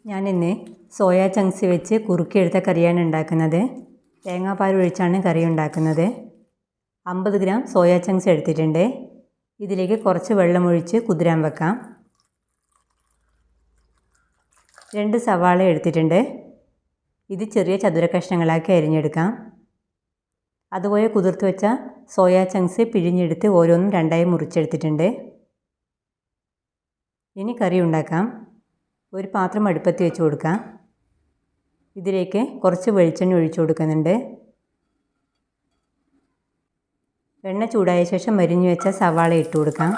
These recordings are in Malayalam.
ഞാനിന്ന് സോയാ ചങ്ക്സ് വെച്ച് കുറുക്കിയെടുത്ത കറിയാണ് ഉണ്ടാക്കുന്നത്. തേങ്ങാപ്പാൽ ഒഴിച്ചാണ് കറി ഉണ്ടാക്കുന്നത്. 50 ഗ്രാം സോയാ ചങ്ക്സ് എടുത്തിട്ടുണ്ട്. ഇതിലേക്ക് കുറച്ച് വെള്ളമൊഴിച്ച് കുതിരാൻ വെക്കാം. 2 സവാള എടുത്തിട്ടുണ്ട്. ഇത് ചെറിയ ചതുര കഷ്ണങ്ങളാക്കി അരിഞ്ഞെടുക്കാം. അതുപോലെ കുതിർത്ത് വെച്ച സോയാ ചങ്ക്സ് പിഴിഞ്ഞെടുത്ത് ഓരോന്നും രണ്ടായി മുറിച്ചെടുത്തിട്ടുണ്ട്. ഇനി കറി ഉണ്ടാക്കാം. ഒരു പാത്രം അടുപ്പത്ത് വെച്ച് കൊടുക്കാം. ഇതിലേക്ക് കുറച്ച് വെളിച്ചെണ്ണ ഒഴിച്ചു കൊടുക്കുന്നുണ്ട്. എണ്ണ ചൂടായ ശേഷം അരിഞ്ഞു വെച്ച സവാള ഇട്ട് കൊടുക്കാം.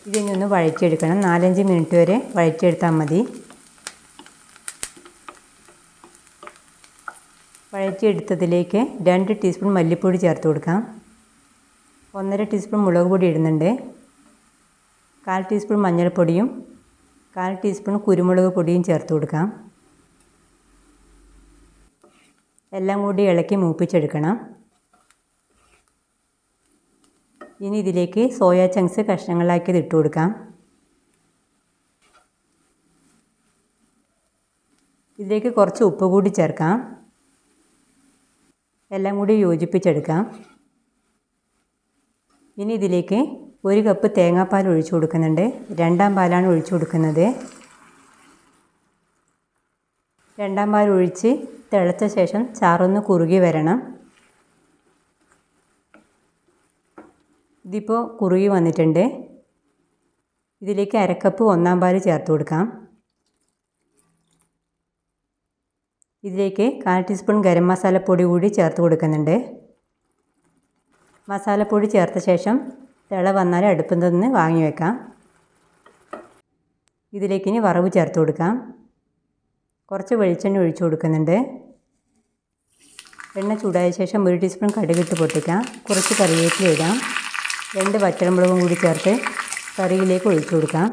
ഇതിനി ഒന്ന് വഴറ്റിയെടുക്കണം. 4-5 മിനിറ്റ് വരെ വഴറ്റിയെടുത്താൽ മതി. വഴറ്റിയെടുത്തതിലേക്ക് 2 ടീസ്പൂൺ മല്ലിപ്പൊടി ചേർത്ത് കൊടുക്കാം. 1.5 ടീസ്പൂൺ മുളക് പൊടി ഇടുന്നുണ്ട്. 1/4 ടീസ്പൂൺ മഞ്ഞൾപ്പൊടിയും 1/4 ടീസ്പൂൺ കുരുമുളക് പൊടിയും ചേർത്ത് കൊടുക്കാം. എല്ലാം കൂടി ഇളക്കി മൂപ്പിച്ചെടുക്കണം. ഇനി ഇതിലേക്ക് സോയാ ചങ്ക്സ് കഷ്ണങ്ങളാക്കിയത് ഇട്ട് കൊടുക്കാം. ഇതിലേക്ക് കുറച്ച് ഉപ്പ് കൂടി ചേർക്കാം. എല്ലാം കൂടി യോജിപ്പിച്ചെടുക്കാം. ഇനി ഇതിലേക്ക് 1 കപ്പ് തേങ്ങാപ്പാൽ ഒഴിച്ചു കൊടുക്കുന്നുണ്ട്. 2ാം പാലാണ് ഒഴിച്ചു കൊടുക്കുന്നത്. 2ാം പാൽ ഒഴിച്ച് തിളച്ച ശേഷം ചാറൊന്ന് കുറുകി വരണം. ഇതിപ്പോൾ കുറുകി വന്നിട്ടുണ്ട്. ഇതിലേക്ക് 1/2 കപ്പ് 1ാം പാൽ ചേർത്ത് കൊടുക്കാം. ഇതിലേക്ക് 1/4 ടീസ്പൂൺ ഗരം മസാലപ്പൊടി കൂടി ചേർത്ത് കൊടുക്കുന്നുണ്ട്. മസാലപ്പൊടി ചേർത്ത ശേഷം തിള വന്നാൽ അടുപ്പിൽ നിന്ന് വാങ്ങി വെക്കാം. ഇതിലേക്ക് ഇനി വറവ് ചേർത്ത് കൊടുക്കാം. കുറച്ച് വെളിച്ചെണ്ണ ഒഴിച്ചു കൊടുക്കുന്നുണ്ട്. എണ്ണ ചൂടായ ശേഷം 1 ടീസ്പൂൺ കടുകിട്ട് പൊട്ടിക്കാം. കുറച്ച് കറിവേപ്പില ഇടാം. 2 പച്ചമുളകും കൂടി ചേർത്ത് കറിയിലേക്ക് ഒഴിച്ചു കൊടുക്കാം.